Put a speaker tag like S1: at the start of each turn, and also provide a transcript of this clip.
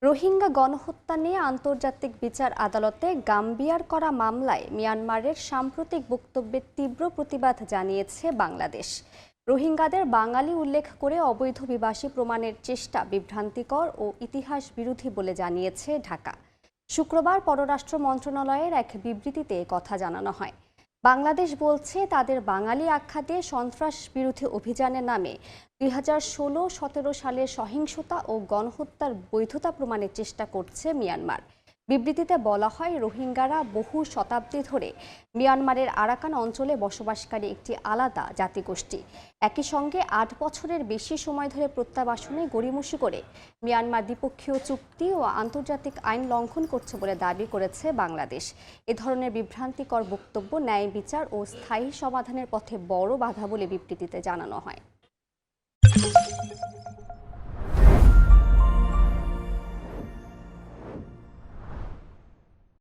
S1: রোহিঙ্গা গণহত্যা নিয়ে আন্তর্জাতিক বিচার আদালতে গাম্বিয়ার করা মামলায় মিয়ানমারের সাম্প্রতিক বক্তব্যের তীব্র প্রতিবাদ জানিয়েছে বাংলাদেশ। রোহিঙ্গাদের বাঙালি উল্লেখ করে অবৈধ অভিবাসী প্রমাণের চেষ্টা বিভ্রান্তিকর ও ইতিহাস বিরোধী বলে জানিয়েছে ঢাকা। শুক্রবার পররাষ্ট্র মন্ত্রণালয়ের এক বিবৃতিতে কথা জানানো হয়। বাংলাদেশ বলছে তাদের বাঙালি আখ্যা দিয়ে সন্ত্রাস বিরোধী অভিযানের নামে 2016-17 সালের সহিংসতা ও গণহত্যার বৈধতা প্রমাণের চেষ্টা করছে মিয়ানমার। বিবৃতিতে বলা হয়, রোহিঙ্গারা বহু শতাব্দী ধরে মিয়ানমারের আরাকান অঞ্চলে বসবাসকারী একটি আলাদা জাতিগোষ্ঠী। একই সঙ্গে 8 বছরের বেশি সময় ধরে প্রত্যাবাসনে গড়িমসি করে মিয়ানমার দ্বিপক্ষীয় চুক্তি ও আন্তর্জাতিক আইন লঙ্ঘন করছে বলে দাবি করেছে বাংলাদেশ। এ ধরনের বিভ্রান্তিকর বক্তব্য ন্যায় বিচার ও স্থায়ী সমাধানের পথে বড় বাধা বলে বিবৃতিতে জানানো হয়।